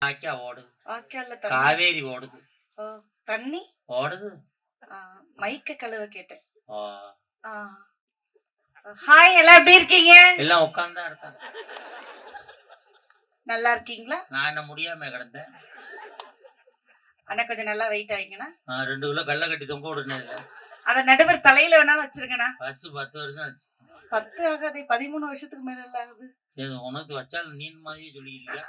ஆக்கியா ஓடுது. ஆக்கியால காவேரி ஓடுது. தண்ணி ஓடுது. மைக்க கழுவ கேட்டேன். ஓ ஹாய், எல்லாம் எப்படி இருக்கீங்க? எல்லாம் உட்கார்ந்தா இருக்காங்க. நல்லா இருக்கீங்களா? நான் என்ன முடியாம கிடந்தேன். அண்ணா கொஞ்சம் நல்லா வெயிட் ஆயிங்கண்ணா. 2 கிலோ கல்ல கட்டி தொங்க விடுனேன். அத நடுவர் தலையில வேணாலும் வச்சிருக்கண்ணா. 10 வருஷம் ஆச்சு. 10 ஆகாதே, 13 வருஷத்துக்கு மேல ஆகுது. உனக்கு வச்சாலும் நீ மாதிரியே சொல்லிக்கிறீங்க.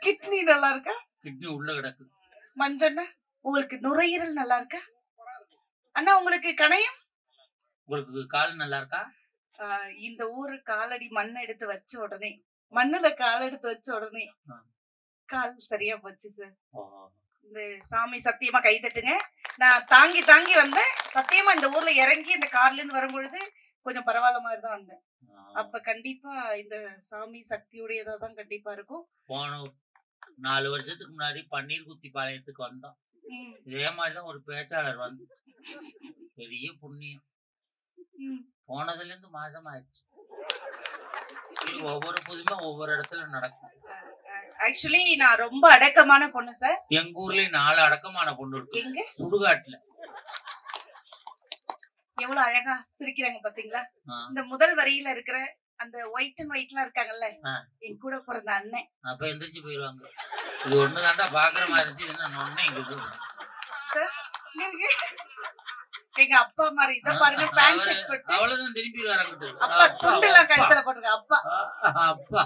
கிட்னி நல்லா இருக்கா? கிட்னி உள்ள கிடக்கு. மஞ்சண்ணா உங்களுக்கு நுரையீரல் நல்லா இருக்கா? அண்ணா உங்களுக்கு கணையம்? உங்களுக்கு கால் நல்லா இருக்கா? இந்த ஊரு காலடி மண்ணை எடுத்து வச்ச உடனே, மண்ணுல கால் எடுத்து வச்ச உடனே கால் சரியா போச்சு சார். இந்த சாமி சத்தியமா கை தட்டுங்க. நான் தாங்கி தாங்கி வந்தேன். சத்தியமா இந்த ஊர்ல இறங்கி இந்த கார்ல இருந்து வரும்பொழுது கொஞ்சம் பரவாயில்ல மாதிரி தான் வந்தேன். அப்ப கண்டிப்பா இந்த சாமி சக்தியுடையதா தான் கண்டிப்பா இருக்கும். போன 4 வருஷத்துக்கு முன்னாடி பன்னீர் குத்தி பாளையத்துக்கு வந்தோம். இதே மாதிரிதான் ஒரு பேச்சாளர் வந்து பெரிய புண்ணியம். போனதுல இருந்து மாதம் ஆயிடுச்சு. ஒவ்வொரு புதுமை ஒவ்வொரு இடத்துல நடக்கும். ஆக்சுவலி நான் ரொம்ப அடக்கமான பொண்ணு சார். எங்க ஊர்ல 4 அடக்கமான பொண்ணு இருக்கு. எங்க? சுடுகாட்டுல. எவ்வளவு அழகா சிரிக்கிறாங்க பாத்தீங்களா? இந்த முதல் வரியில இருக்கிற அந்த ஒயிட் அண்ட் ஒயிட்லாம் இருக்காங்கல்ல, என் கூட பிறந்த அண்ணன். அப்ப எந்திரிச்சு போயிருவாங்க. இது ஒண்ணுதாண்டா பாக்குற மாதிரி இருந்துச்சு. என்ன ஒண்ணு எங்க அப்பா மாதிரி இதான் பாருங்க, பேண்ட் ஷர்ட் போட்டு. அவ்வளவுதான் திரும்பி வராங்க. அப்பா துண்டுலாம் கழுத்துல போட்டுருக்க. அப்பா அப்பா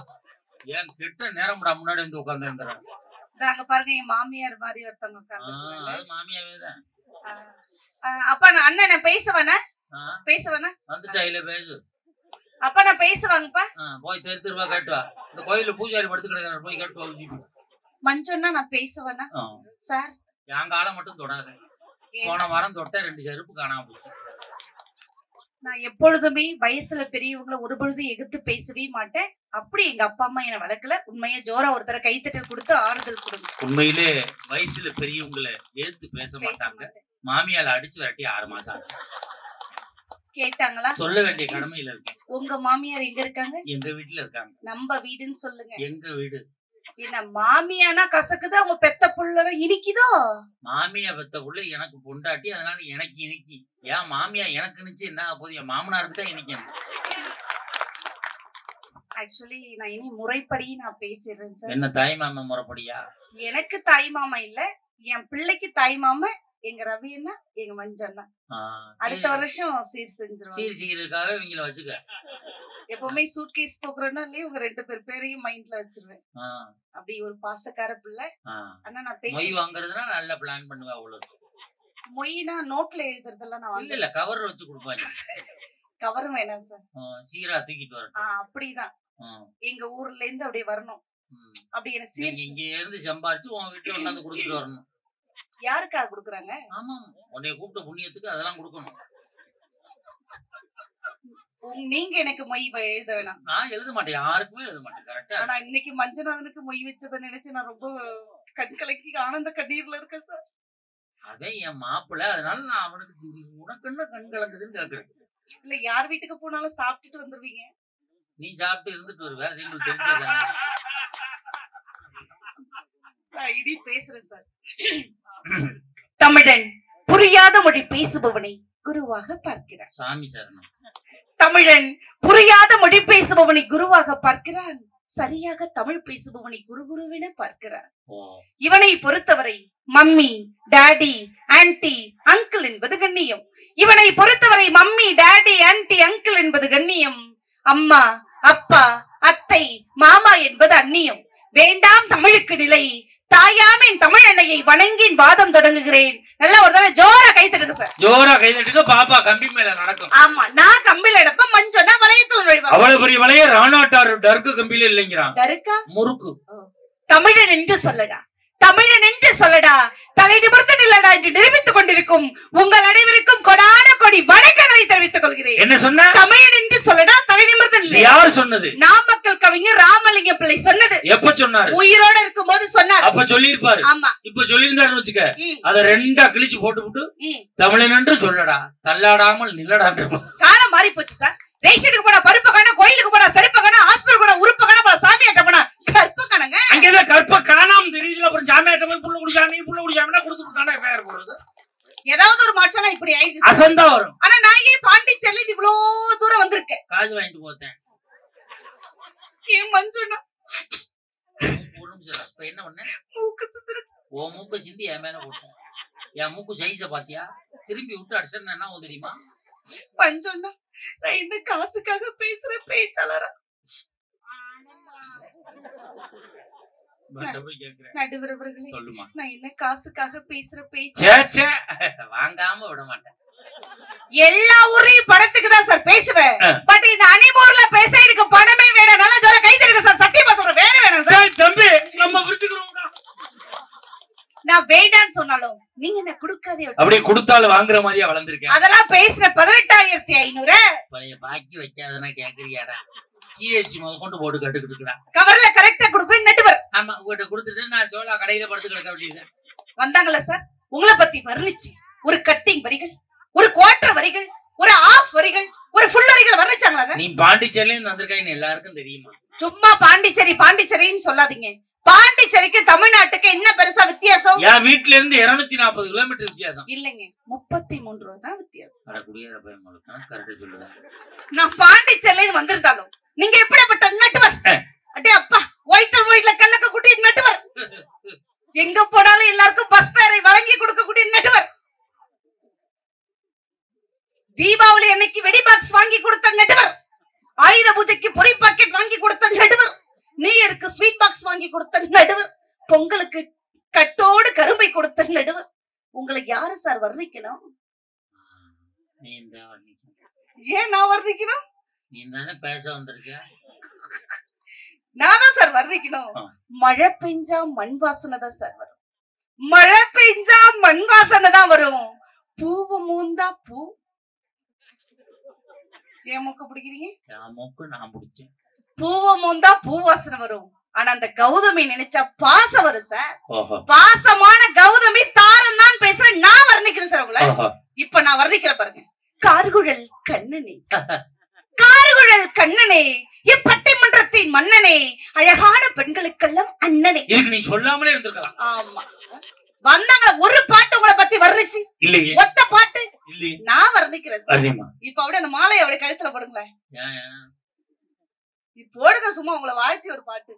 ஏன் கெட்ட நேரம் முன்னாடி வந்து உட்கார்ந்து இருந்தாங்க. அங்க பாருங்க என் மாமியார் மாதிரி ஒருத்தவங்க உட்கார்ந்து. மாமியாவே தான். அப்பா நான் அண்ணன் நான் பேசுவேனா? வந்துட்டா இல்ல பேசு. அப்பா நான் பேசுவாங்கப்பா. போய் தெருவா கேட்டுவா. இந்த கோயில பூஜாரி படுத்து கிடக்குற போய் கேட்டுவா. மஞ்சன்னா நான் பேசுவேனா சார்? என் காலை மட்டும் தொடாத. போன வாரம் தொட்ட 2 செருப்பு காணாம போச்சு. நான் எப்பொழுதுமே வயசுல பெரியவங்களை ஒரு பொழுது எதிர்த்து பேசவே மாட்டேன். அப்படி எங்க அப்பா அம்மா என்ன வளர்க்கல. உண்மையா ஜோரா ஒருத்தர கைத்தட்டல் கொடுத்து ஆறுதல் கொடுங்க. உண்மையிலே வயசுல பெரியவங்களை எதிர்த்து பேச மாட்டாங்க. மாமியால அடிச்சு விரட்டி 6 மாசம் ஆச்சு. கேட்டாங்களா? சொல்ல வேண்டிய கடமையில இருக்கேன். உங்க மாமியார் எங்க இருக்காங்க? எங்க வீட்டுல இருக்காங்க. நம்ம வீடுன்னு சொல்லுங்க. எங்க வீடு. என்ன மாமியானா கசக்குது, அவங்க பெத்த புள்ள இனிக்குதோ? மாமியா பெத்த புள்ள எனக்கு பொண்டாட்டி, அதனால எனக்கு இனிக்கி. ஏன் மாமியா எனக்கு இனிச்சு என்ன போது? என் மாமனாருக்கு தான் இனிக்கணும். ஆக்சுவலி நான் இனி முறைப்படி நான் பேசிடுறேன் சார். என்ன தாய் மாமா முறைப்படியா? எனக்கு தாய் மாமா இல்ல, என் பிள்ளைக்கு தாய் மாமா எங்க ரவி அண்ணா, எங்க மஞ்சண்ணா. அடுத்த வருஷம் சீர் செஞ்சிருவாங்க. சீர் சீருக்காக இவங்கள வச்சுக்க. எப்பவுமே சூட்கேஸ் தூக்குறோம்னா இல்லையே உங்க 2 பேரையும் மைண்ட்ல வச்சிருவேன். அப்படி ஒரு பாசக்கார பிள்ளை. அண்ணா நான் மொய் வாங்குறதுனா நல்ல பிளான் பண்ணுவேன். அவ்வளவு மொய்னா நோட்ல எழுதுறதெல்லாம் நான் இல்ல கவர் வச்சு கொடுப்பாங்க. கவரும் வேணாம் சார், சீரா தூக்கிட்டு வரணும். அப்படிதான் எங்க ஊர்ல இருந்து அப்படியே வரணும். அப்படி என்ன சீர் இங்க இருந்து சம்பாரிச்சு உன் வீட்டுல கொண்டாந்து கொடுத்துட்டு வரணும். யாருக்காக குடுக்குறாங்க? ஆமா, உன்னைய கூப்பிட்ட புண்ணியத்துக்கு அதெல்லாம் கொடுக்கணும். நீங்க எனக்கு மொய் எழுத வேணாம். நான் எழுத மாட்டேன், யாருக்குமே எழுத மாட்டேன். கரெக்டா. ஆனா இன்னைக்கு மஞ்சநாதனுக்கு மொய் வச்சதை நினைச்சு நான் ரொம்ப கண்கலக்கி ஆனந்த கண்ணீர்ல இருக்கேன் சார். அதே என் மாப்பிள்ள, அதனால நான் அவனுக்கு உனக்கு என்ன கண் கலங்குதுன்னு கேக்குறேன். இல்ல யார் வீட்டுக்கு போனாலும் சாப்பிட்டுட்டு வந்துருவீங்க. நீ சாப்பிட்டு இருந்துட்டு வருவ, அது எங்களுக்கு தெரிஞ்சதுதானே. நான் இனி பேசுறேன் சார். தமிழன் புரியாத மொழி பேசுபவனை குருவாக பார்க்கிறான். சாமி சரணம். தமிழன் புரியாத மொழி பேசுபவனை குருவாக பார்க்கிறான். சரியாக தமிழ் பேசுபவனை குருகுருவென பார்க்கிறான். இவனை பொறுத்தவரை மம்மி, டாடி, ஆன்டி, அங்கிள் என்பது கண்ணியம். இவனை பொறுத்தவரை மம்மி, டாடி, ஆன்டி, அங்கிள் என்பது கண்ணியம். அம்மா, அப்பா, அத்தை, மாமா என்பது அந்நியம். வேண்டாம் தமிழுக்கு நிலை. தாயாமின் தமிழ் அன்னையை வணங்கின் வாதம் தொடங்குகிறேன். நல்லா ஒரு தடவை ஜோரா கை தட்டுங்க சார். ஜோரா கை தட்டுங்க. பாப்பா கம்பி மேல நடக்கும். ஆமா, நான் கம்பில எடுப்ப மஞ்சனா வளையத்துல நுழைவா. அவ்வளவு பெரிய வளைய ராணாட்டார் டர்க்கு கம்பில இல்லைங்கிறான். டர்க்கா முறுக்கு. தமிழன் என்று சொல்லடா, தமிழன் என்று சொல்லடா, தலை நிமிர்ந்து நில்லடா என்று நிரூபித்துக் கொண்டிருக்கும் உங்கள் அனைவருக்கும் கொடான கொடி வணக்கங்களை தெரிவித்துக் கொள்கிறேன். என்ன சொன்ன? தமிழன் என்று சொல்லடா, தலை நிமிர்ந்து நில்லு. யார் சொன்னது? நாமக்கல் கவிஞர் ராமலிங்க பிள்ளை சொன்னது. எப்ப சொன்னாரு? உயிரோட இருக்கும் போது சொன்னார். அப்ப சொல்லிருப்பாரு. ஆமா, இப்ப சொல்லியிருந்தாருன்னு வச்சுக்க, அத 2ஆ கிழிச்சு போட்டு விட்டு தமிழன் என்று சொல்லடா, தள்ளாடாமல் நில்லடா. காலம் மாறி போச்சு சார். ரேஷனுக்கு போனா பருப்பு காணா, கோயிலுக்கு போனா செருப்பு காணா, ஹாஸ்பிட்டல் போனா உறுப்பு காணா, போல சாமியாட்ட போனா கற்ப காணங்க. அங்கதான் கற்ப காணாம தெரியுதுல. அப்புறம் சாமியாட்ட போய் புள்ள குடிச்சாமினா கொடுத்துட்டானே பேர் போடுறது. ஏதாவது ஒரு மாற்றம் இப்படி ஆயிடுச்சு. அசந்தா வரும். ஆனா நான் ஏன் பாண்டிச்சேரியில இவ்வளவு தூரம் வந்திருக்கேன்? காசு வாங்கிட்டு போத்தேன். ஏன் மஞ்சுனா ஒரு நிமிஷம். இப்ப என்ன பண்ண? மூக்கு சிந்துற. ஓ மூக்க சிந்தி என் மேல போட்டேன். என் மூக்கு சைஸ பாத்தியா? திரும்பி விட்டு அடிச்சா என்ன தெரியுமா? பஞ்சொன்னா நான் என்ன காசுக்காக பேசுற பேச்சாளரா? நடுவரவர்களே, நான் என்ன காசுக்காக பேசுற பேச்சு? வாங்காம விட மாட்டேன். எல்லா ஊர்லயும் படத்துக்கு தான் சார் பேசுவேன். பட் இந்த அனிமோர்ல பேச எனக்கு படமே வேணாம். நல்ல ஜோர கை தருங்க சார். சத்தியமா சொல்றேன், வேணாம் சார். தம்பி நம்ம புரிஞ்சுக்கிறோம். நான் வேண்டான்னு சொன்னாலும் நீங்க என்ன கொடுக்காதே. அப்படியே கொடுத்தாலும் வாங்குற மாதிரியா வளர்ந்துருக்கேன். அதெல்லாம் பேசுற 18,500 பழைய பாக்கி வச்சாதனா கேக்குறியாடா? ஜிஎஸ்டி முதல் கொண்டு போட்டு கட்டுக்கிட்டு கவர்ல கரெக்டா கொடுப்பேன் நடுவர். ஆமா, உங்ககிட்ட கொடுத்துட்டு நான் சோளா கடையில படுத்து கிடக்க வேண்டியது. வந்தாங்களா சார்? உங்களை பத்தி வர்ணிச்சு ஒரு கட்டிங் வரிகள், ஒரு குவார்டர் வரிகள், ஒரு ஆஃப் வரிகள், ஒரு ஃபுல் வரிகள் வர்ணிச்சாங்களா? நீ பாண்டிச்சேரியில இருந்து வந்திருக்காயின்னு எல்லாருக்கும் தெரியுமா? சும்மா பாண்டிச்சேரின்னு சொல்லாதீங்க. பாண்டிச்சேரிக்கு தமிழ்நாட்டுக்கு என்ன பெருசா வித்தியாசம்? என் வீட்டுல இருந்து 240 கிலோமீட்டர் வித்தியாசம். இல்லைங்க, 33 ரூபா தான் வித்தியாசம். அட குடியேற பயமா கரெக்டா சொல்லுதா? நான் பாண்டிச்சேரியில இருந்து வந்திருந்தாலும் நீங்க எப்படிப்பட்ட நட்டுவர்? அடே அப்பா, ஒயிட் அண்ட் ஒயிட்ல கல்லக்க குட்டி நட்டுவர். எங்க போனாலும் எல்லாருக்கும் பஸ் பேரை வழங்கி கொடுக்கக்கூடிய நட்டுவர். தீபாவளி அன்னைக்கு வெடி பாக்ஸ் வாங்கி கொடுத்த நட்டுவர். ஆயுத பூஜைக்கு பொரி பாக்கெட் வாங்கி கொடுத்த நட்டுவர். நியூ இயருக்கு ஸ்வீட் பாக்ஸ் வாங்கி கொடுத்த நடுவர். பொங்கலுக்கு கட்டோடு கரும்பை கொடுத்த நடுவர். உங்களை யாரு சார் வர்ணிக்கணும்? ஏன் நான் வர்ணிக்கணும்? நீ தானே பேச வந்திருக்க. நானா சார் வர்ணிக்கணும்? மழை பெஞ்சா மண் வாசனை தான் சார் வரும். மழை பெஞ்சா மண் வாசனை தான் வரும். பூவு மூந்தா பூ. ஏன் மூக்க பிடிக்கிறீங்க? என் மூக்கு நான் பிடிச்சேன். பூவ மூந்தா பூ வாசனை வரும். ஆனா அந்த கௌதமி நினைச்சா பாசம் வரும் சார். பாசமான கௌதமி தாரம் தான் பேசுறேன். நான் வர்ணிக்கிறேன் சார் உங்களை. இப்ப நான் வர்ணிக்கிற பாருங்க. கார்குழல் கண்ணனே, கார்குழல் கண்ணனே, இப்பட்டிமன்றத்தின் மன்னனே, அழகான பெண்களுக்கெல்லாம் அண்ணனே. இதுக்கு நீ சொல்லாமலே இருந்திருக்கலாம். ஆமா, வந்தாங்கள ஒரு பாட்டு உங்களை பத்தி வர்ணிச்சு இல்லையே. ஒத்த பாட்டு இல்லையே. நான் வர்ணிக்கிறேன் சார். இப்ப அப்படியே அந்த மாலையை அவளை கழுத்துல போடுங்களேன். போடுங்க சும்மா உங்களை வாழ்த்தி ஒரு பாட்டு.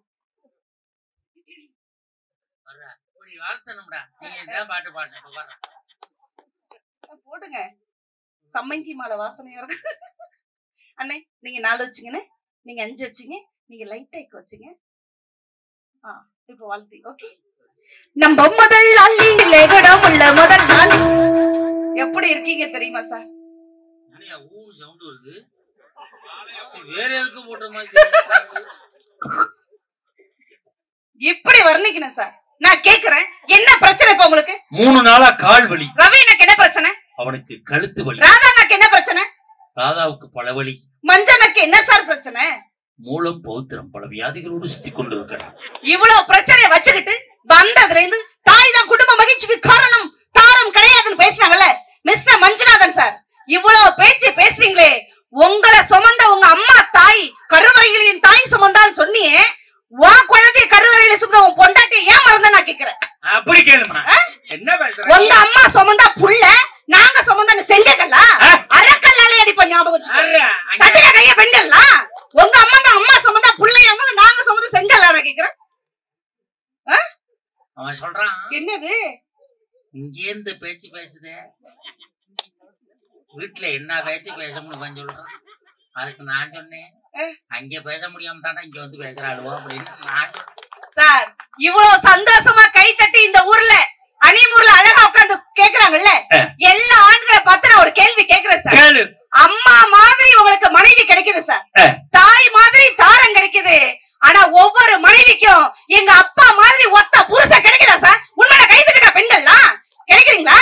போடுங்க. சம்மங்கி மாலை வாசனையா இருக்கு. அண்ணே, நீங்க 4 வச்சுங்கண்ணே, நீங்க 5 வச்சுங்க, நீங்க லைட் ஐக்கு வச்சுங்க. இப்ப வாழ்த்தி. ஓகே. நம்ம முதல் நாள் உள்ள முதல் நாள் எப்படி இருக்கீங்க தெரியுமா சார்? வேற எதுக்கு போட்ட மாதிரி இப்படி வர்ணிக்கணும் சார். நான் கேக்குறேன், என்ன பிரச்சனை இப்ப உங்களுக்கு? 3 நாளா கால் வலி. ரவி எனக்கு என்ன பிரச்சனை? அவனுக்கு கழுத்து வலி. ராதா எனக்கு என்ன பிரச்சனை? ராதாவுக்கு பல வலி. மஞ்சனுக்கு என்ன சார் பிரச்சனை? மூலம் பௌத்திரம் பல வியாதிகளோடு சுத்தி கொண்டு இருக்கிறான். இவ்வளவு பிரச்சனையை வச்சுக்கிட்டு வந்ததுல இருந்து தாய் தான் குடும்ப மகிழ்ச்சிக்கு காரணம், தாரம் கிடையாதுன்னு பேசினாங்கல்ல மிஸ்டர் மஞ்சுநாதன் சார். இவ்வளவு பேச்சு பேசுறீங்களே, உங்களை சுமந்த உங்க அம்மா தாய் கருவறையிலையும் தாய் சுமந்தான்னு சொன்னியே, உன் குழந்தைய கருவறையில சுமந்த உன் பொண்டாட்டியை ஏன் மறந்த நான் கேக்குறேன். அப்படி கேளுமா. என்ன பேசுற? உங்க அம்மா சுமந்தா புள்ள, நாங்க சுமந்தா செங்கக்கல்லா அரக்கல்லாலே அடிப்போம். ஞாபகம் வச்சுக்கோ. தட்டின கைய பெண்கள்லாம் உங்க அம்மா தான் அம்மா சுமந்தா புள்ளையவங்க, நாங்க சுமந்த செங்கல்லா நான் கேக்குறேன். அவன் சொல்றான் என்னது இங்கே இந்த பேச்சு பேசுதே, வீட்டுல என்ன பேச்சு பேசணும்னு கொஞ்சம் சொல்றான். அதுக்கு நான் சொன்னேன், அங்கே பேச முடியாம தாண்டா இங்க வந்து பேசுறாளுவோ அப்படின்னு நான் சார். இவ்வளவு சந்தோஷமா கை தட்டி இந்த ஊர்ல அணிமூர்ல அழகா உட்கார்ந்து கேக்குறாங்கல்ல, எல்லா ஆண்களை பார்த்து நான் ஒரு கேள்வி கேக்குறேன் சார். அம்மா மாதிரி உங்களுக்கு மனைவி கிடைக்குது சார், தாய் மாதிரி தாரம் கிடைக்குது. ஆனா ஒவ்வொரு மனைவிக்கும் எங்க அப்பா மாதிரி ஒத்த புருஷன் கிடைக்குதா சார்? உண்மையில கை தட்டுங்க பெண்கள்லாம், கிடைக்கிறீங்களா?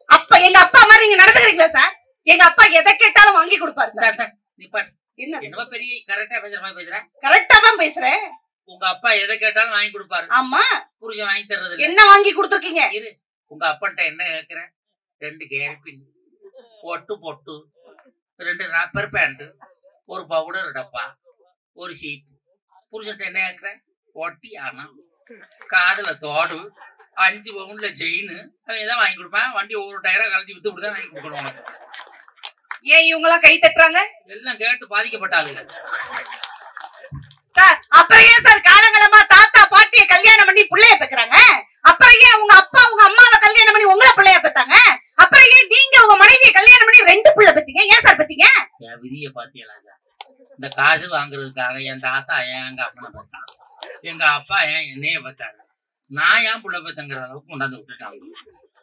அப்ப எங்க அப்பா மாதிரி நீங்க நடந்துக்கிறீங்களா சார்? எங்க அப்பா எதை கேட்டாலும் வாங்கி கொடுப்பாரு சார். என்ன பெரிய கரெக்டா பேசுற மாதிரி பேசுற? கரெக்டா தான் பேசுறேன். உங்க அப்பா எதை கேட்டாலும் வாங்கி கொடுப்பாரு. ஆமா, புருஷன் வாங்கி தர்றது என்ன வாங்கி கொடுத்துருக்கீங்க? இரு, உங்க அப்பன்ட்ட என்ன கேக்குறேன்? 2 கேர்பின், பொட்டு 2 ரப்பர் பேண்ட், ஒரு பவுடர் டப்பா, ஒரு சீப்பு. புருஷன்ட்ட என்ன கேட்குற? ஒட்டி ஆனா காதுல தோடு, 5 பவுன்ல செயின். அவன் எதாவது வாங்கி கொடுப்பான். வண்டி ஒவ்வொரு டயரா கழட்டி வித்து தான் வாங்கி கொடுக்கணும் உனக்கு. ஏன் இவங்கெல்லாம் கை தட்டுறாங்க? எல்லாம் கேட்டு பாதிக்கப்பட்டாளுங்க சார். அப்புறம் ஏன் சார் காலங்காலமா தாத்தா பாட்டிய கல்யாணம் பண்ணி பிள்ளைய பெக்குறாங்க? அப்புறம் ஏன் உங்க அப்பா உங்க அம்மாவை கல்யாணம் பண்ணி உங்களை பிள்ளைய பெத்தாங்க? அப்புறம் ஏன் நீங்க உங்க மனைவியை கல்யாணம் பண்ணி 2 பிள்ளை பெத்தீங்க? ஏன் சார் பெத்தீங்க? என் விதிய பாத்தியலா சார்? இந்த காசு வாங்குறதுக்காக என் தாத்தா ஏன் எங்க அப்பனை பார்த்தாங்க, எங்க அப்பா ஏன் என்னைய பார்த்தாங்க, நான் ஏன் புள்ள பெத்தங்கிற அளவுக்கு கொண்டாந்து விட்டுட்டாங்க.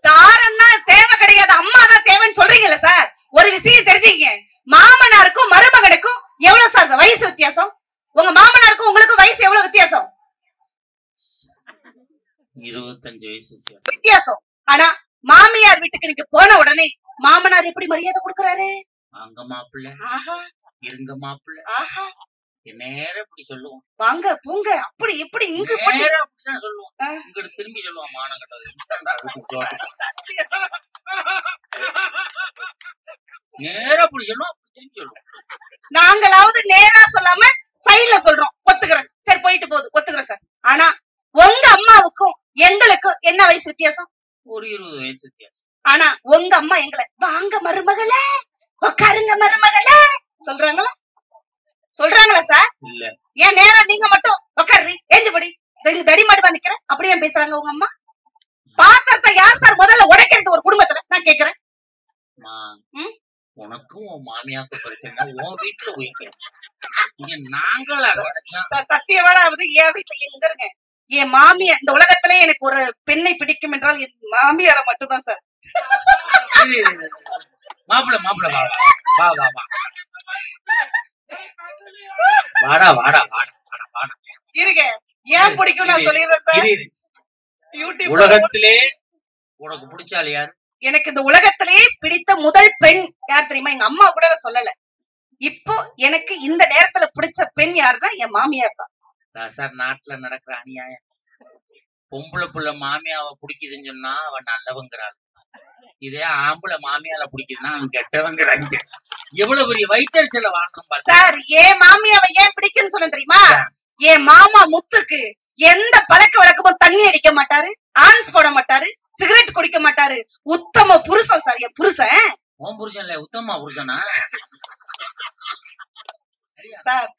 தாரம் தான் தேவை கிடையாது, அம்மா தான் தேவைன்னு சொல்றீங்கல்ல சார். ஒரு விஷயம் தெரிஞ்சுக்கங்க, மாமனாருக்கும் மருமகனுக்கும் எவ்வளவு சார் வயசு வித்தியாசம்? உங்க மாமனாருக்கும் உங்களுக்கும் வயசு எவ்வளவு வித்தியாசம்? 25 வயசு வித்தியாசம். ஆனா மாமியார் வீட்டுக்கு நீங்க போன உடனே மாமனார் எப்படி மரியாதை கொடுக்கறாரு? அங்க மாப்பிள்ள, ஆஹா, இருங்க மாப்பிள்ள, ஆஹா, நேரம் இப்படி சொல்லுவோம். வாங்க போங்க, அப்படி இப்படி இங்க நேரம் அப்படிதான் சொல்லுவோம். இங்கிட்டு திரும்பி சொல்லுவான், மானம் கட்டது. நேரம் அப்படி சொல்லுவோம், திரும்பி சொல்லுவோம். நாங்களாவது நேரா சொல்லாம சைடுல சொல்றோம், ஒத்துக்கிறேன். சரி போயிட்டு போகுது, ஒத்துக்கிறேன் சார். ஆனா உங்க அம்மாவுக்கும் எங்களுக்கும் என்ன வயசு வித்தியாசம்? ஒரு 20 வயசு வித்தியாசம். ஆனா உங்க அம்மா எங்களை வாங்க மருமகளே, உட்காருங்க மருமகளே சொல்றாங்களா? சொல்றாங்களா சார்? இல்ல. ஏன் நேரம் நீங்க மட்டும் உட்காரு, ஏஞ்சுபடி, தடி மாடுவா நிக்கிற, அப்படியே பேசுறாங்க உங்க அம்மா? பாத்திரத்தை யார் சார் முதல்ல உடைக்கிறது ஒரு குடும்பத்துல? நான் கேக்குறேன். உனக்கும் உன் மாமியாருக்கும் பிரச்சனை, உன் வீட்டுல உயிக்கிறேன். இங்க நாங்களா சத்தியமாவது என் வீட்டுல எங்க இருங்க, என் மாமியார் இந்த உலகத்திலே எனக்கு ஒரு பெண்ணை பிடிக்கும் என்றால் என் மாமியார மட்டும்தான் சார். மாப்பிள்ள மாப்பிள்ள வா வா வா வா வாடா வாடா வாடா வாடா இருங்க. ஏன் பிடிக்கும் நான் சொல்லிடுறேன் சார். யூடியூப் உலகத்திலே உனக்கு பிடிச்சால் யாரு? எனக்கு இந்த உலகத்திலேயே பிடித்த முதல் பெண் யார் தெரியுமா? எங்க அம்மா கூட நான் சொல்லல. இப்போ எனக்கு இந்த நேரத்துல பிடிச்ச பெண் யாருன்னா என் மாமியார் தான். சார், நாட்டுல நடக்கிற அநியாயம். பொம்பளை புள்ள மாமியாவை பிடிக்குதுன்னு சொன்னா அவன் நல்லவங்கிறாள். இதே ஆம்பளை மாமியால பிடிக்குதுன்னா அவன் கெட்டவங்கிறாங்க. எவ்வளவு பெரிய வயிற்றுச்சல வாங்கணும் சார். ஏன் மாமியாவை ஏன் பிடிக்குன்னு சொன்ன தெரியுமா? என் மாமா முத்துக்கு எந்த பழக்க வழக்கமும் தண்ணி அடிக்க மாட்டாரு, ஆன்ஸ் போட மாட்டாரு, சிகரெட் குடிக்க மாட்டாரு. உத்தம புருஷன் சார் என் புருஷன். உன் புருஷன் இல்ல, உத்தம புருஷனா சார்?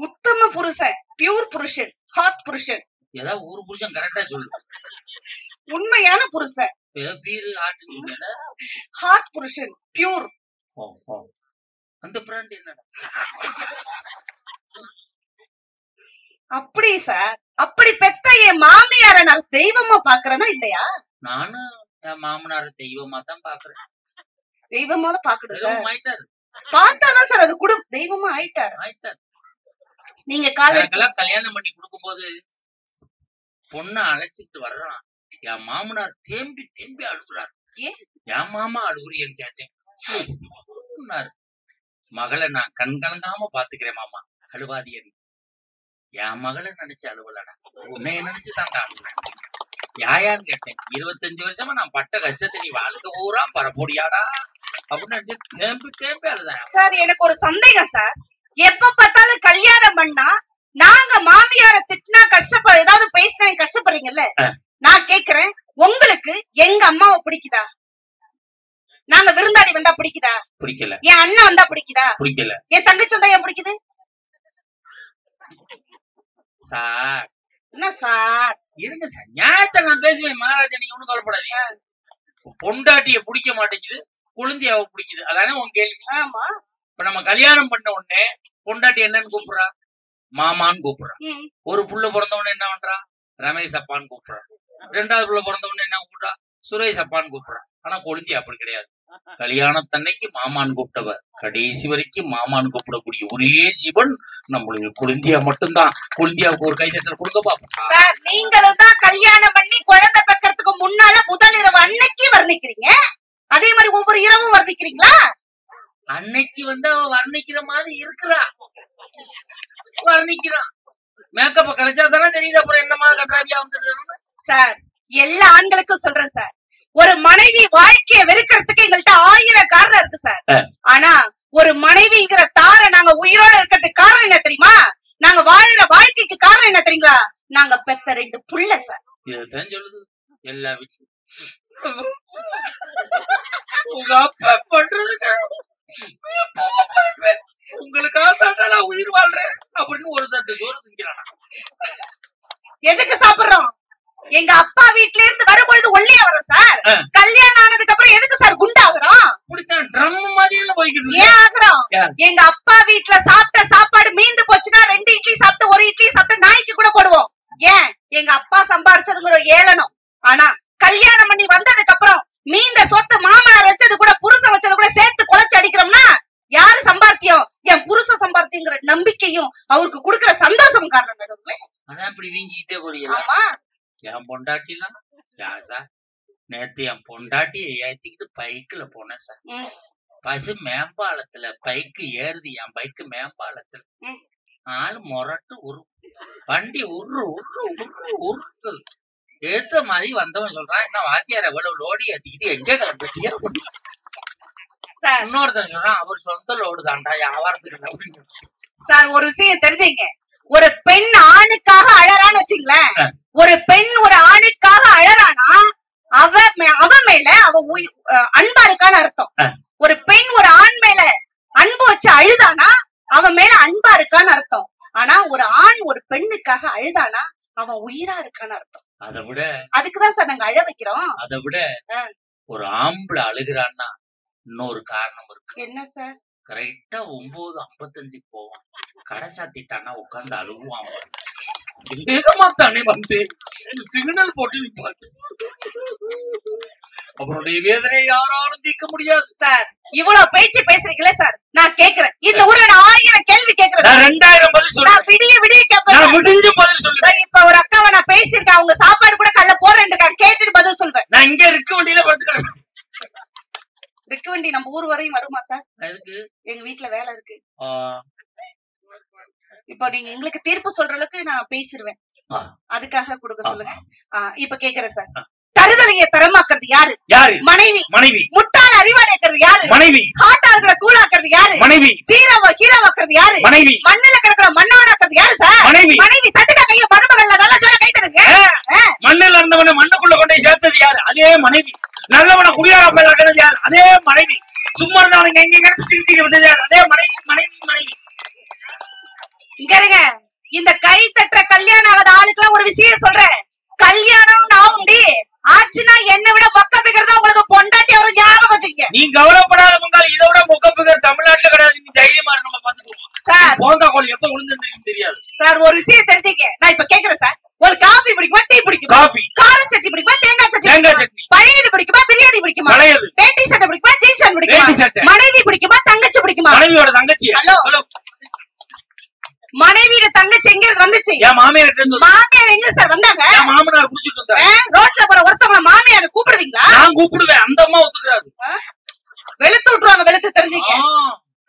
உத்தம புருஷன், பியூர் புருஷன், ஹாட் புருஷன். ஏதாவது ஒரு புருஷன் கரெக்டா சொல்லு. உண்மையான புருஷன், ஹாட் புருஷன், பியூர். அந்த பிராண்ட் என்னடா? அப்படி சார். அப்படி பெத்த என் மாமியார நான் தெய்வமா பாக்குறேனா இல்லையா? நானும் என் மாமனார தெய்வமா தான் பாக்குறேன். தெய்வமா தான் பாக்குறேன் சார். ஆயிட்டாரு, பார்த்தாதான் சார் அது தெய்வமா ஆயிட்டாரு. நீங்க கல்யாணம் பண்ணி கொடுக்கும் போது பொண்ணை அழைச்சிட்டு வர்றான், என் மாமனார் தேம்பி தேம்பி அழுகுறாரு. ஏன் என் மாமா அழுகுறியன்னு கேட்டேன். மகளை நான் கண் கலங்காம பாத்துக்கிறேன் மாமா, அழுவாதியன். என் மகளை நினைச்சு அழுவலடா, உன்னைய நினைச்சுதான் அழுவேன். யாயான்னு கேட்டேன். 25 வருஷமா நான் பட்ட கஷ்டத்தை நீ வாழ்க்கை பூரா பரப்போடியாடா அப்படின்னு நினைச்சு தேம்பி தேம்பி அழுதான். சார் எனக்கு ஒரு சந்தேகம் சார். எப்ப பார்த்தாலும் கல்யாணம் பண்ணா நாங்க மாமியார திட்டினா ஏதாவது பேசினா கஷ்டப்படுறீங்கல்ல? நான் கேக்குறேன், உங்களுக்கு எங்க அம்மாவை பிடிக்குதா? நாங்க விருந்தாடி வந்தா பிடிக்குதா? பிடிக்கல. என் அண்ணன் வந்தா பிடிக்குதா? பிடிக்கல. என் தங்கச்சி வந்தா ஏன் பிடிக்குது சார்? என்ன சார்? இருங்க சார், நியாயத்தை நான் பேசுவேன் மகாராஜா, நீங்க ஒண்ணும் கவலைப்படாதீங்க. பொண்டாட்டிய பிடிக்க மாட்டேங்குது, குழந்தையாவ பிடிக்குது, அதானே உன் கேள்வி? ஆமா. இப்ப நம்ம கல்யாணம் பண்ண உடனே பொண்டாட்டி என்னன்னு கூப்பிடுறா? மாமான்னு கூப்பிடுறா. ஒரு புள்ள பிறந்த உடனே என்ன பண்றா? ரமேஷ் அப்பான்னு கூப்பிடுறா. 2வது புள்ள பிறந்த உடனே என்ன கூப்பிடுறா? சுரேஷ் அப்பான்னு கூப்பிடுறா. ஆனா குழந்தை அப்படி கிடையாது. கல்யாணத்தன்னைக்கு மாமான்னு கூப்பிட்டவ கடைசி வரைக்கும் மாமான்னு கூப்பிடக்கூடிய ஒரே ஜீவன் நம்மளுடைய குழந்தையா மட்டும்தான். குழந்தையாவுக்கு ஒரு கைதட்டல் கொடுக்க பாப்போம். சார் நீங்களும் தான் கல்யாணம் பண்ணி குழந்தை பெக்கறதுக்கு முன்னால முதல் இரவு அன்னைக்கு வர்ணிக்கிறீங்க, அதே மாதிரி ஒவ்வொரு இரவும் வர்ணிக்கிறீங்களா? அன்னைக்கு அவ வர்ணிக்கிற மாதிரி இருக்கிறா, வர்ணிக்கிறான். மேக்கப்ப கலைச்சா தானே தெரியுது அப்புறம் என்ன மாதிரி கட்டாவியா வந்துருக்கு. சார் எல்லா ஆண்களுக்கும் சொல்றேன் சார், ஒரு மனைவி வாழ்க்கையை வெறுக்கிறதுக்கு எங்கள்கிட்ட 1000 காரணம் இருக்கு சார். ஆனா ஒரு மனைவிங்கிற தார நாங்க உயிரோட இருக்கிறதுக்கு காரணம் என்ன தெரியுமா? நாங்க வாழுற வாழ்க்கைக்கு காரணம் என்ன தெரியுங்களா? நாங்க பெத்த 2 புள்ள சார். இதுதான் சொல்லுது எல்லா வீட்லயும். உங்க அப்பா பண்றதுக்கு உங்களுக்காக நான் உயிர் வாழ்றேன் அப்படின்னு ஒரு தட்டு சோறு திங்கிறானா? எதுக்கு சாப்பிடுறோம்? எங்க அப்பா வீட்ல இருந்து வரும்பொழுது ஒல்லியா வரும் சார். கல்யாணம் ஆனதுக்கு அப்புறம் எதுக்கு சார் குண்டாகிறோம்? இப்படித்தான் ட்ரம் மாதிரில போய்கிட்டு ஏன் ஆகுறோம்? எங்க அப்பா வீட்ல சாப்பிட்ட சாப்பாடு மீந்து போச்சுன்னா 2 இட்லி சாப்பிட்டு 1 இட்லி சாப்பிட்டு நாய்க்கு கூட போடுவோம். ஏன்? எங்க அப்பா சம்பாரிச்சதுங்கிற ஏளனம். ஆனா கல்யாணம் பண்ணி வந்ததுக்கு அப்புறம் மீந்த சொத்து மாமனார் வச்சது கூட புருஷன் வச்சது கூட சேர்த்து குலைச்சு அடிக்கிறோம்னா யாரு சம்பாத்தியம்? என் புருஷ சம்பாத்தியங்கிற நம்பிக்கையும் அவருக்கு கொடுக்கிற சந்தோஷம் காரணம். அதான் இப்படி வீஞ்சிக்கிட்டே போறீங்களா? என் பொண்டாட்டிலாம் சார் நேத்து என் பொண்டாட்டியை ஏத்திக்கிட்டு பைக்குல போனேன் சார். பசு மேம்பாலத்துல பைக்கு ஏறுது. என் பைக்கு மேம்பாலத்துல ஆளு முரட்டு வண்டி உருட்டு ஏத்த மாதிரி வந்தவன் சொல்றான், என்ன வாத்தியார் எவ்வளவு லோடி ஏத்திக்கிட்டு எங்க கிளம்பிட்டியா? இன்னொருத்தன் சொல்றான், அவர் சொந்த லோடு தான்டா வியாபாரத்துக்கு அப்படின்னு. சார் ஒரு விஷயம் தெரிஞ்சுங்க, ஒரு பெண் ஆணுக்காக அழறான்னு வச்சுங்களேன், ஒரு பெண் ஒரு ஆணுக்காக அழறானா அவ மேல அவ அன்பா இருக்கான்னு அர்த்தம். ஒரு பெண் ஒரு ஆண் மேல அன்பு வச்சு அழுதானா அவன் மேல அன்பா இருக்கான்னு அர்த்தம். ஆனா ஒரு ஆண் ஒரு பெண்ணுக்காக அழுதானா அவன் உயிரா இருக்கான்னு அர்த்தம். அதை விட அதுக்குதான் சார் நாங்க அழ வைக்கிறோம். அதை விட ஒரு ஆம்பளை அழுகிறான்னா இன்னொரு காரணம் இருக்கு. என்ன சார்? கரெக்டா 9:55 போவான். கடை சாத்திட்டானா உட்கார்ந்து அழுவான். வேகமா தானே வந்து சிக்னல் போட்டு நிப்பாட்டு. அவருடைய வேதனை யாராலும் தீர்க்க முடியாது சார். இவ்வளவு பேச்சு பேசுறீங்களே சார், நான் கேக்குறேன். இந்த ஊர்ல நான் 1000 கேள்வி கேக்குறேன். 2000 பதில் சொல்றேன். விடிய கேட்பேன். முடிஞ்ச பதில் சொல்லுவேன். இப்ப ஒரு அக்காவை நான் பேசியிருக்கேன், அவங்க சாப்பாடு கூட கல்ல போறேன்னு கேட்டுட்டு பதில் சொல்றேன். நான் இங்க இருக்க வண்டியில படுத்துக்கிறேன். இருக்க வண்டி நம்ம ஊர் வரையும் வருமா சார்? அதுக்கு எங்க வீட்டுல வேலை இருக்கு. இப்ப நீங்க எங்களுக்கு தீர்ப்பு சொல்ற அளவுக்கு நான் பேசிடுவேன், அதுக்காக கொடுக்க சொல்லுங்க. இப்ப கேக்குறேன் சார், தருதலைய தரமாக்குறது யாரு? யாரு? மனைவி. மனைவி. முட்டாள அறிவாளியாக்குறது யாரு? மனைவி. ஹாட்டாளர்களை கூலாக்குறது யாரு? மனைவி. ஹீரோவாக்குறது யாரு? மனைவி. மண்ணுல கிடக்குற மண்ணவனாக்குறது யாரு சார்? மனைவி. மனைவி. தட்டுக்க கைய மருமகள்ல நல்லா சொல்ல கை தருங்க. மண்ணுல இருந்தவன மண்ணுக்குள்ள கொண்டு சேர்த்தது யாரு? அதே மனைவி. நல்லவன குடியார போயிடாது யாரு? அதே மனைவி. சும்மா இருந்தவனுங்க எங்க பிடிச்சிட்டு விட்டது யாரு? அதே மனைவி. மனைவி. மனைவி. இங்க இருங்க, இந்த கை தட்டுற கல்யாணம் ஆகாத ஆளுக்குலாம் ஒரு விஷயம் சொல்றேன். கல்யாணம் ஆகும்டி ஆச்சுன்னா என்னை விட மொக்க பிகர் தான் உங்களுக்கு பொண்டாட்டி. அவரு ஞாபகம் வச்சுக்க. நீ கவலைப்படாத மங்காளி, இதை விட மொக்க பிகர் தமிழ்நாட்டுல கிடையாது. நீ தைரியமா நம்ம பாத்துக்குவோம் சார். போந்தா கோழி எப்ப விழுந்துருந்துன்னு தெரியாது சார். ஒரு விஷயம் தெரிஞ்சுக்க, நான் இப்ப கேக்குறேன் சார். உங்களுக்கு காஃபி பிடிக்குமா, டீ பிடிக்குமா? காஃபி. கார சட்னி பிடிக்குமா, தேங்காய் சட்னி? தேங்காய் சட்னி. பழையது பிடிக்குமா, பிரியாணி பிடிக்குமா? பழையது. வேட்டி சட்டை பிடிக்குமா, ஜீன்ஸ் பேண்ட் பிடிக்குமா? மனைவி பிடிக்குமா, தங்கச்சி பிடிக்குமா? மனைவியோட தங்கச்சி. ஹலோ, மனைவியோட தங்கச்சி எங்க வந்துச்சு? என் மாமியார். மாமியார் எங்க சார் வந்தாங்க? என் மாமனார் குடிச்சிட்டு வந்தாங்க. ரோட்ல போற ஒருத்தவங்க மாமியார் கூப்பிடுவீங்களா? நான் கூப்பிடுவேன், அந்த அம்மா ஒத்துக்கிறாரு. வெளுத்து விட்டுருவாங்க. வெளுத்து தெரிஞ்சுக்க.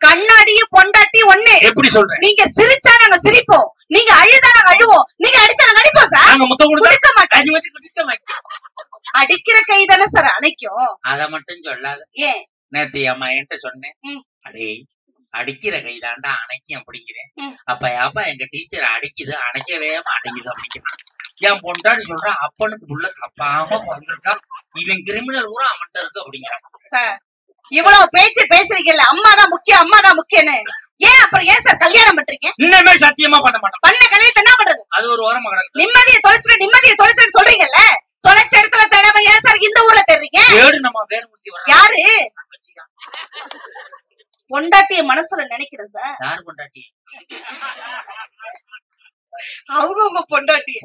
கண்ணாடியும் பொண்டாட்டி ஒண்ணு. எப்படி சொல்றேன்? நீங்க சிரிச்சா நாங்க சிரிப்போம், நீங்க அழுதா நாங்க அழுவோம், நீங்க அடிச்சா நாங்க அடிப்போம் சார். நாங்க முத்தம் கொடுக்க மாட்டோம். குடிக்க மாட்டோம். அடிக்கிற கை தானே சார் அணைக்கும். அத மட்டும் சொல்லாத. ஏன்? நேத்து அம்மா என்கிட்ட சொன்னேன், அடே அடிக்கிற கைதாண்டா அணைக்கும் அப்படிங்கிறேன். அப்ப எங்க டீச்சர் அடிக்குது அணைக்கவே மாட்டேங்குது அப்படிங்கிறான். என் பொண்டாடி சொல்றான், அப்பனுக்கு புள்ள தப்பாம பிறந்திருக்கான், இவன் கிரிமினல் கூட அவன்கிட்ட இருக்கு அப்படிங்கிறான். சார் இவ்வளவு பேச்சு பேசுறீங்கல்ல, அம்மாதான் முக்கியம் அம்மாதான் முக்கியம்னு, ஏன் அப்புறம் ஏன் சார் கல்யாணம் பண்றீங்க? இன்னமே சத்தியமா பண்ண மாட்டோம். பண்ண கல்யாணத்தை என்ன பண்றது? அது ஒரு வாரமா கிடக்கு. நிம்மதியை தொலைச்சுன்னு சொல்றீங்கல்ல, தொலைச்ச இடத்துல தடவை ஏன் சார் இந்த ஊர்ல தெரிறீங்க? நம்ம வேற முடிச்சு வர யாரு? பொண்டாட்டிய மனசுல நினைக்கிறேன் சார். யார் பொண்டாட்டி? அவங்க பொண்டாட்டி.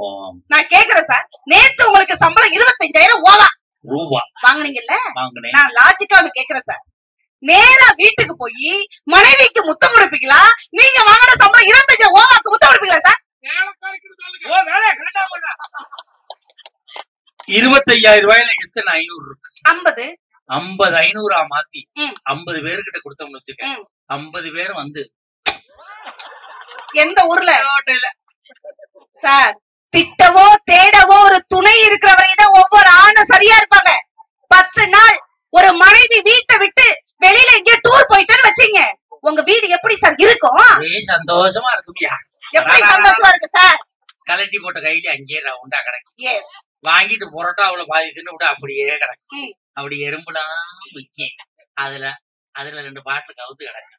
நான் கேக்குறேன் சார், நேத்து உங்களுக்கு சம்பளம் 25,000 ரூபா வாங்குனீங்கல்ல? நான் லாஜிக்கா ஒண்ணு கேக்குறேன் சார், நேரா வீட்டுக்கு போய் மனைவிக்கு முத்தம் கொடுப்பீங்களா? நீங்க வாங்கின சம்பளம் 25,000 முத்தம் கொடுப்பீங்களா சார்? 25,000 ரூபாயில எத்தனை 500 இருக்கு? 50. 50 500 மாத்தி 50 பேருக்கிட்ட கொடுத்தோம்னு வச்சுக்க, 50 பேர் வந்து எந்த ஊர்ல சார் திட்டவோ தேடவோ ஒரு துணை இருக்கிற வரைதான் ஒவ்வொரு ஆணும் சரியா இருப்பாங்க. 10 நாள் ஒரு மனைவி வீட்டை விட்டு வெளியில எங்கேயோ டூர் போயிட்டேன்னு வச்சீங்க, உங்க வீடு எப்படி சார் இருக்கும்? சந்தோஷமா இருக்குமியா. எப்படி சந்தோஷமா இருக்கு சார்? கலட்டி போட்ட கையில அங்கேயே ரவுண்டா கிடக்கு. எஸ். வாங்கிட்டு புரோட்டா அவ்வளவு பாதி தின்னு விட அப்படியே கிடக்கு. அப்படி எறும்புலாம் விக்கி அதுல 2 பாட்டில் கவுத்து கிடக்கு.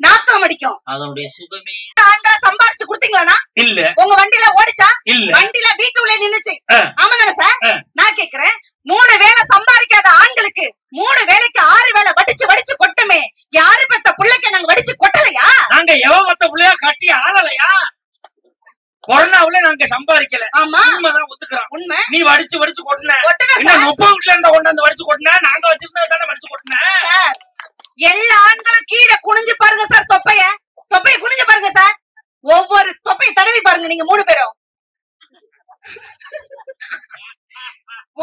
நாத்தம் அடிக்கும். அதனுடைய சுகமே. ஆண்களை சம்பாரிச்சு கொடுத்தீங்களா? இல்ல. உங்க வண்டியில ஓடிச்சா? இல்ல. வண்டியில வீட்டுக்குள்ளே நின்னுச்சு. ஆமா தானே சார்? நான் கேக்குறேன், 3 வேளை சம்பாதிக்காத ஆண்களுக்கு 3 வேளைக்கு 6 வேளை வடிச்சு கொட்டுமே. யாரு பெத்த பிள்ளைக்கு நாங்க வடிச்சு கொட்டலையா? நாங்க எவ மத்த பிள்ளையா கட்டி ஆளலையா? கொரோனாவுல நாங்க சம்பாதிக்கல. ஆமா, உண்மைதான், ஒத்துக்கிறோம். உண்மை. நீ வடிச்சு கொட்டுன. முப்ப வீட்டுல இருந்த கொண்டாந்து வடிச்சு கொட்டுன. நாங்க வச்சிருந்தா தானே வடிச்சு கொட்டுன. எல்லா ஆண்களும் கீழே குனிஞ்சு பாருங்க சார். தொப்பைய குனிஞ்சு பாருங்க சார். ஒவ்வொரு தொப்பையை தடவி பாருங்க நீங்க 3 பேரும்.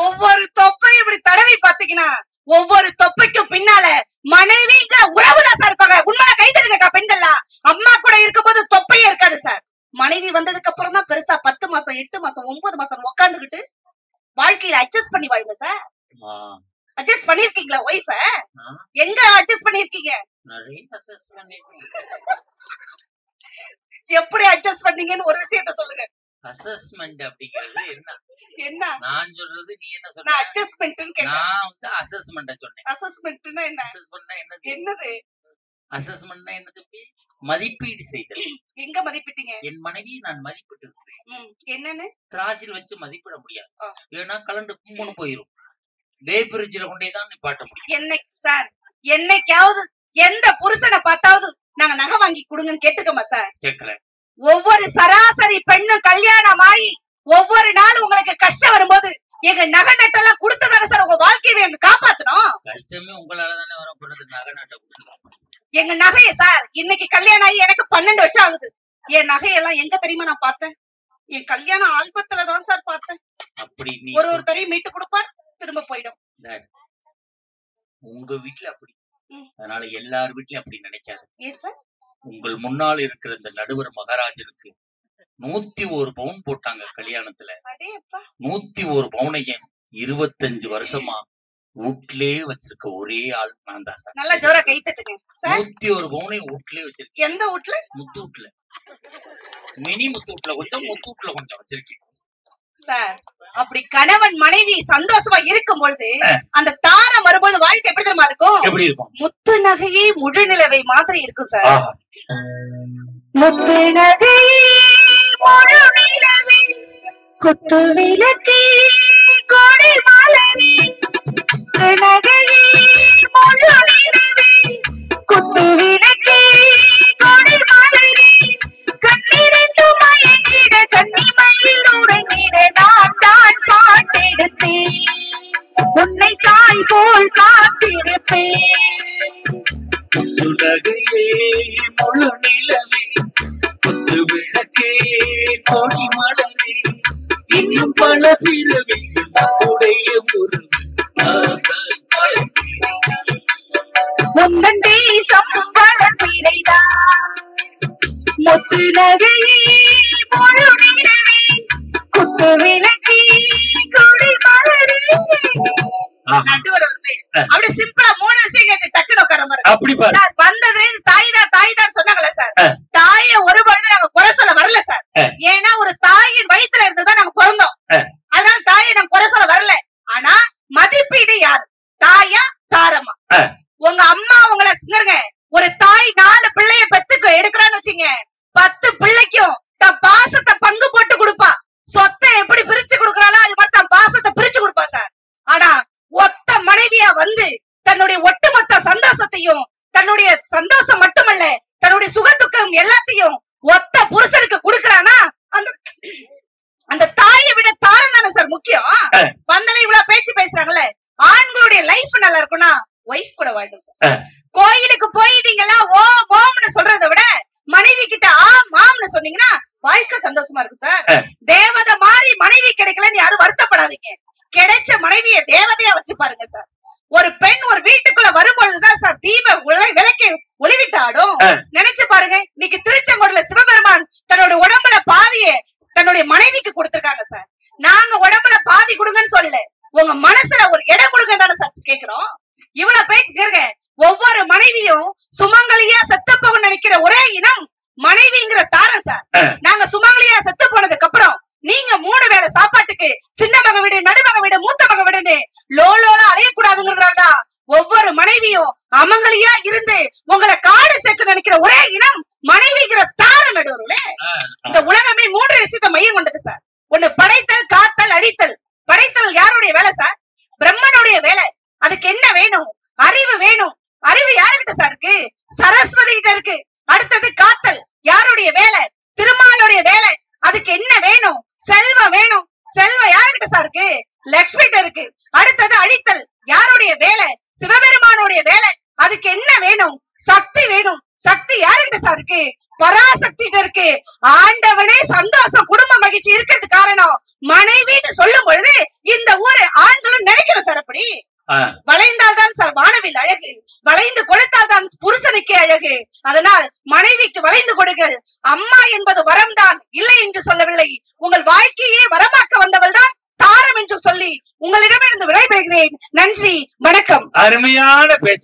ஒவ்வொரு தொப்பையும் இப்படி தடவி பாத்தீங்கன்னா ஒவ்வொரு தொப்பைக்கும் பின்னால மனைவிங்கிற உறவுதான் சார் இருப்பாங்க. உண்மையா கை தட்டுங்க பெண்கள்லாம். அம்மா கூட இருக்கும் போது தொப்பையே இருக்காது சார். மனைவி வந்ததுக்கு அப்புறம் தான் பெருசா 10 மாசம் 8 மாசம் 9 மாசம் உட்காந்துக்கிட்டு வாழ்க்கையில அட்ஜஸ்ட் பண்ணி வாழுங்க சார். அட்ஜஸ்ட் பண்ணிருக்கீங்களா வைஃப? எங்க அட்ஜஸ்ட் பண்ணிருக்கீங்க? எப்படி அட்ஜஸ்ட் பண்ணீங்கன்னு ஒரு விஷயத்தை சொல்லுங்க. அசஸ்மென்ட் அப்படிங்கிறது என்ன? நான் சொல்றது நீ என்ன சொன்ன? நான் அட்ஜஸ்ட்மென்ட்னு கேட்டேன். நான் வந்து அசஸ்மென்ட் சொன்னேன். அசஸ்மென்ட்னா என்ன? அசஸ்மென்ட்னா என்னது? அசஸ்மென்ட்னா என்ன தம்பி? மதிப்பீடு செய்தல். எங்க மதிப்பிட்டீங்க? என் மனைவியை நான் மதிப்பிட்டு இருக்கிறேன். என்னன்னு? திராசில் வச்சு மதிப்பிட முடியாது. ஏன்னா கலண்டு கும்புன்னு போயிரும். வேப்பிரிச்சில கொண்டே தான் நிப்பாட்ட முடியும். என்னைக்காவது எந்த புருஷனை பார்த்தாவது நாங்க நகை வாங்கி கொடுங்கன்னு கேட்டுக்கோமா சார்? கேட்கல. ஒவ்வொரு சராசரி பெண்ணும் கல்யாணம் ஆகி ஒவ்வொரு நாள் உங்களுக்கு கஷ்டம் வரும்போது எங்க நகை நட்டெல்லாம் கொடுத்ததானே சார் உங்க வாழ்க்கையை எங்க காப்பாத்தணும். கஷ்டமே உங்களால தானே வர போனது. நகை நட்டை கொடுத்துருவோம். எங்க நகையை சார் இன்னைக்கு கல்யாணம் ஆகி எனக்கு 12 வருஷம் ஆகுது. என் நகையெல்லாம் எங்க தெரியுமா நான் பார்த்தேன்? என் கல்யாண ஆல்பத்துலதான் சார் பார்த்தேன். அப்படி ஒரு தரையும் மீட்டு கொடுப்பார், திரும்ப போயிடும். உங்க வீட்டுல அப்படி, அதனால எல்லார் வீட்லயும் அப்படி நினைக்காது. ஏன் சார்? உங்கள் முன்னால் இருக்கிற இந்த நடுவர் மகாராஜனுக்கு 101 பவுன் போட்டாங்க கல்யாணத்துல. 101 பவுனையும் 25 வருஷமா வீட்லயே வச்சிருக்க ஒரே ஆள் நான் தான் சார். நல்லா ஜோரா கை தட்டுங்க சார். 101 பவுனையும் வீட்லயே வச்சிருக்கேன். எந்த வீட்ல? முத்து வீட்ல. மினி முத்து வீட்ல கொஞ்சம், முத்து வீட்ல கொஞ்சம் வச்சிருக்கேன் சார். அப்படி கணவன் மனைவி சந்தோஷமா இருக்கும் பொழுது அந்த தாரம் வரும்போது வாழ்க்கை எப்படி தெரியுமா இருக்கும்? எப்படி இருக்கும்? முத்து நகையே முழு நிலவை மாதிரி இருக்கும் சார். முத்து நகையே முழு நிலவே குத்து விளக்கே கோடை மலரே. நகையே முழு நிலவே குத்து விளக்கே கோடை மலரே. கண்ணிரண்டு மயங்கிட கண்ணிமையில் உறங்கிட நான் தான் பாட்டெடுத்தேன். உன்னை தாய் போல் காத்திருப்பேன். நகையே முழு நிலவே குத்து விளக்கே கோடி மலரே. இன்னும் பல பிறவிகள் உடைய ஒரு முந்தன் தேசம் வளர்ப்பிரைதான். முத்து நகையே முழு நிலவே குத்து விளக்கே கோடை மலரே. அப்படியே சிம்பிளா 3 விஷயம் கேட்டு டக்குனு உட்கார மாதிரி. அப்படி வந்ததுல தாய் தான் சொன்னாங்களே சார். தாயை ஒரு பொழுது நாங்க குறை சொல்ல வரல சார். ஏன்னா ஒரு தாயின் வயிற்றுல இருந்துதான் நாங்க பிறந்தோம். அதனால தாயை நாங்க குறை சொல்ல வரல. ஆனா மதிப்பீடு யாரு? தாயா தாரமா? உங்க அம்மா உங்களை ஒரு தாய் 4 பிள்ளைய பெத்துக்கு எடுக்கிறான்னு வச்சுங்க, 10 பிள்ளைக்கும் தன் பாசத்தை பங்கு போட்டு கொடுப்பா. சொத்தை எப்படி பிரிச்சு கொடுக்கறாளோ அது மாதிரி தன் பாசத்தை பிரிச்சு கொடுப்பா சார். ஆனா ஒத்த மனைவியா வந்து தன்னுடைய ஒட்டுமொத்த சந்தோஷத்தையும், தன்னுடைய சந்தோஷம் மட்டுமல்ல தன்னுடைய சுகதுக்கம் எல்லாத்தையும் ஒத்த புருஷனுக்கு கொடுக்கறானா அந்த தாயை விட தாரம் தானே சார் முக்கியம். வந்தல இவ்வளவு பேச்சு பேசுறாங்கல்ல, ஆண்களுடைய லைஃப் நல்லா இருக்கும்னா வைஃப் கூட வாழும் சார். கோயிலுக்கு போயிட்டீங்களா ஓ மாம்னு சொல்றதை விட மனைவி கிட்ட மாம்னு சொன்னீங்கன்னா வாழ்க்கை சந்தோஷமா இருக்கும் சார். தேவதை மாதிரி மனைவி கிடைக்கலன்னு யாரும் வருத்தப்படாதீங்க. கிடைச்ச மனைவிய தேவதையா வச்சு பாருங்க சார். ஒரு பெண் ஒரு வீட்டுக்குள்ள வரும்பொழுதுதான் சார் தீப விளக்கை ஒளிவிட்டாடும். நினைச்சு பாருங்க, இன்னைக்கு திருச்செங்கோடுல சிவபெருமான் தன்னோட உடம்புல பாதியை தன்னுடைய மனைவிக்கு கொடுத்திருக்காங்க சார். நாங்க உடம்புல பாதி கொடுங்கன்னு சொல்லல, உங்க மனசுல ஒரு இடம் கொடுங்க தானே சார் கேக்குறோம். இவ்வளவு பேருக்கு ஒவ்வொரு மனைவியும் சுமங்கலியா செத்து போக நினைக்கிற ஒரே இனம் மனைவிங்கிற தாரம் சார். நாங்க சுமங்கலியா செத்து போனதுக்கு அப்புறம் நீங்க 3 வேளை சாப்பாட்டுக்கு சின்ன மக வீடு, நடுமக வீடு, மூத்த மக வீடுன்னு லோலோல அலையக்கூடாதுங்கிறதுனாலதான் ஒவ்வொரு மனைவியும் அமங்கலியா இருந்து உங்களை காடு சேர்க்க நினைக்கிற ஒரே இனம் மனைவிங்கிற தாரம். நடுவர்களே, இந்த உலகமே 3 விஷயத்தை மையம் கொண்டது சார். ஒண்ணு படைத்தல், காத்தல், அழித்தல். படைத்தல் யாருடைய வேலை சார்? பிரம்மனுடைய வேலை. அதுக்கு என்ன வேணும்? அறிவு வேணும். அறிவு யாருகிட்ட சார் இருக்கு? சரஸ்வதி கிட்ட இருக்கு. அடுத்தது காத்தல் யாருடைய வேலை? திருமாலுடைய வேலை. அதுக்கு என்ன வேணும்? செல்வம் வேணும். செல்வம் யாருகிட்ட சார் இருக்கு? லட்சுமி கிட்ட இருக்கு. அடுத்தது அழித்தல் யாருடைய வேலை? சிவபெருமானுடைய வேலை. அதுக்கு என்ன வேணும்? சக்தி வேணும். சக்தி யாருகிட்ட சார் இருக்கு? பராசக்தி கிட்ட இருக்கு. ஆண்டவனே சந்தோஷம், குடும்ப மகிழ்ச்சி இருக்கிறது காரணம் மனைவின்னு சொல்லும் பொழுது இந்த ஊரு ஆண்களும் நினைக்கிறோம் சார். அப்படி வளைந்தால்தான் சார் வானவில் அழகு, வளைந்து கொடுத்தால் தான் புருஷனுக்கே அழகு. அதனால் மனைவிக்கு வளைந்து கொடுங்கள். அம்மா என்பது வரம் தான், இல்லை என்று சொல்லவில்லை. உங்கள் வாழ்க்கையே வரமாக்க வந்தவள் தான் தாரம் என்று சொல்லி உங்களிடமிருந்து விடைபெறுகிறேன். நன்றி, வணக்கம். அருமையான பேச்சு.